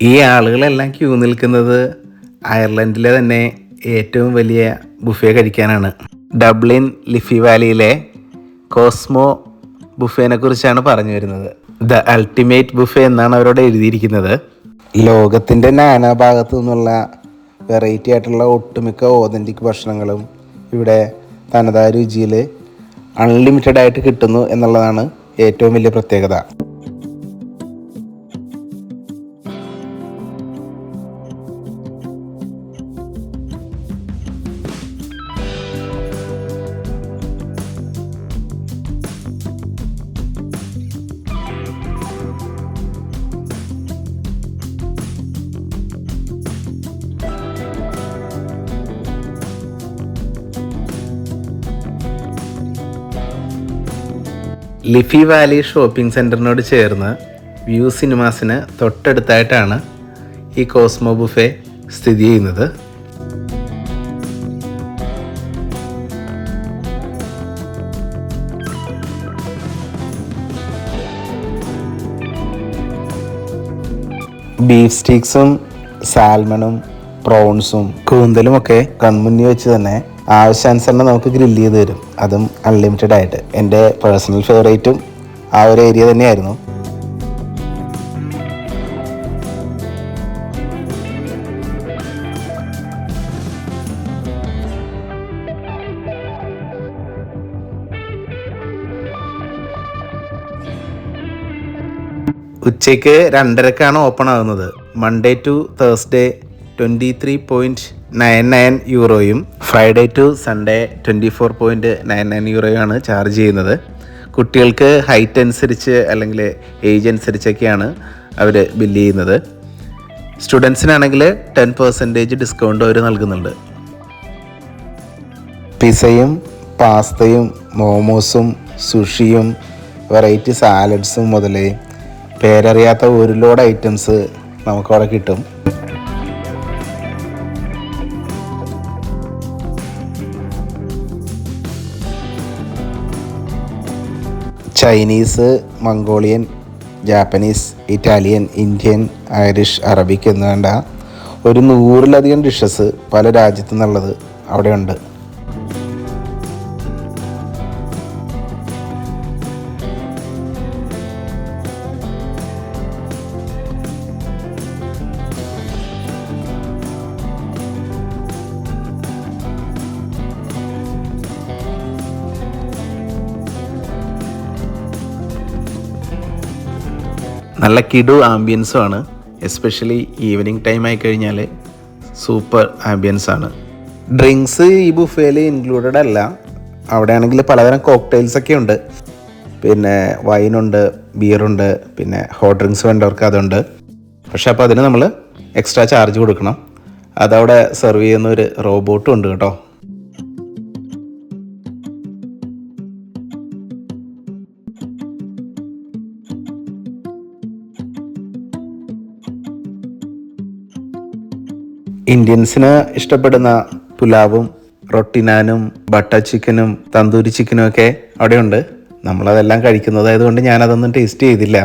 ഈ ആളുകളെല്ലാം ക്യൂ നിൽക്കുന്നത് അയർലൻഡിലെ തന്നെ ഏറ്റവും വലിയ ബുഫേ കഴിക്കാനാണ്. ഡബ്ലിൻ ലിഫി വാലിയിലെ കോസ്മോ ബുഫേനെ കുറിച്ചാണ് പറഞ്ഞു വരുന്നത്. ദ അൾട്ടിമേറ്റ് ബുഫേ എന്നാണ് അവരോട് എഴുതിയിരിക്കുന്നത്. ലോകത്തിൻ്റെ നാനാഭാഗത്തു നിന്നുള്ള വെറൈറ്റി ആയിട്ടുള്ള ഒട്ടുമിക്ക ഓതൻറ്റിക് ഭക്ഷണങ്ങളും ഇവിടെ തനതായ രുചിയിൽ അൺലിമിറ്റഡ് ആയിട്ട് കിട്ടുന്നു എന്നുള്ളതാണ് ഏറ്റവും വലിയ പ്രത്യേകത. ലിഫി വാലി ഷോപ്പിംഗ് സെൻറ്ററിനോട് ചേർന്ന് വ്യൂ സിനിമാസിന് തൊട്ടടുത്തായിട്ടാണ് ഈ കോസ്മോ ബുഫേ സ്ഥിതി ചെയ്യുന്നത്. ബീഫ് സ്റ്റീക്സും സാൽമണും പ്രോൺസും കൂന്തലുമൊക്കെ കൺമുന്നിൽ വെച്ച് തന്നെ ആവശ്യാനുസരണം നമുക്ക് ഗ്രില്ല് ചെയ്ത് തരും. അതും അൺലിമിറ്റഡ് ആയിട്ട്. എൻ്റെ പേഴ്സണൽ ഫേവറേറ്റും ആ ഒരു ഏരിയ തന്നെയായിരുന്നു. ഉച്ചയ്ക്ക് 2:30 ഓപ്പൺ ആകുന്നത്. മൺഡേ ടു തേഴ്സ്ഡേ 23.99 യൂറോയും ഫ്രൈഡേ ടു സൺഡേ 24.99 യൂറോയാണ് ചാർജ് ചെയ്യുന്നത്. കുട്ടികൾക്ക് ഹൈറ്റ് അനുസരിച്ച് അല്ലെങ്കിൽ ഏജ് അനുസരിച്ചൊക്കെയാണ് അവർ ബില്ല് ചെയ്യുന്നത്. സ്റ്റുഡൻസിനാണെങ്കിൽ 10% ഡിസ്കൗണ്ട് അവർ നൽകുന്നുണ്ട്. പിസയും പാസ്തയും മോമോസും സുഷിയും വെറൈറ്റി സാലഡ്സും മുതൽ പേരറിയാത്ത ഒരു ലോഡ് ഐറ്റംസ് നമുക്കവിടെ കിട്ടും. Chinese, Mongolian, Japanese, Italian, Indian, Irish, Arabic എന്ന് വേണ്ട ഒരു 100-ലധികം ഡിഷസ് പല രാജ്യത്തു നിന്നുള്ളത് അവിടെയുണ്ട്. നല്ല കിടു ആംബിയൻസും ആണ്. എസ്പെഷ്യലി ഈവനിങ് ടൈം ആയി കഴിഞ്ഞാൽ സൂപ്പർ ആംബിയൻസ് ആണ്. ഡ്രിങ്ക്സ് ഈ ബുഫേയിൽ ഇൻക്ലൂഡഡ് അല്ല. അവിടെ ആണെങ്കിൽ പലതരം കോക്ടെയിൽസൊക്കെ ഉണ്ട്. പിന്നെ വൈനുണ്ട്, ബിയറുണ്ട്, പിന്നെ ഹോട്ട് ഡ്രിങ്ക്സ് വേണ്ടവർക്ക് അതുണ്ട്. പക്ഷെ അപ്പോൾ അതിന് നമ്മൾ എക്സ്ട്രാ ചാർജ് കൊടുക്കണം. അതവിടെ സെർവ് ചെയ്യുന്ന ഒരു റോബോട്ടും ഉണ്ട് കേട്ടോ. ഇന്ത്യൻസിന് ഇഷ്ടപ്പെടുന്ന പുലാവും റൊട്ടിനാനും ബട്ടർ ചിക്കനും തന്തൂരി ചിക്കനും ഒക്കെ അവിടെയുണ്ട്. നമ്മളതെല്ലാം കഴിക്കുന്നതായതുകൊണ്ട് ഞാനതൊന്നും ടേസ്റ്റ് ചെയ്തില്ല.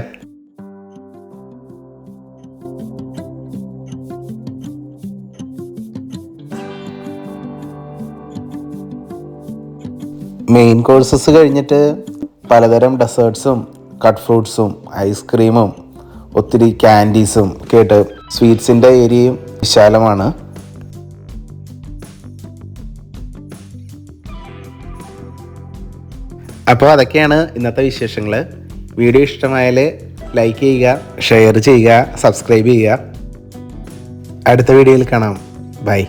മെയിൻ കോഴ്സസ് കഴിഞ്ഞിട്ട് പലതരം ഡെസേർട്ട്സും കട്ട് ഫ്രൂട്ട്സും ഐസ്ക്രീമും ഒത്തിരി ക്യാൻഡീസും കേട്ട് സ്വീറ്റ്സിൻ്റെ ഏരിയയും വിശാലമാണ്. അപ്പോൾ അതൊക്കെയാണ് ഇന്നത്തെ വിശേഷങ്ങൾ. വീഡിയോ ഇഷ്ടമായാൽ ലൈക്ക് ചെയ്യുക, ഷെയർ ചെയ്യുക, സബ്സ്ക്രൈബ് ചെയ്യുക. അടുത്ത വീഡിയോയിൽ കാണാം. ബൈ.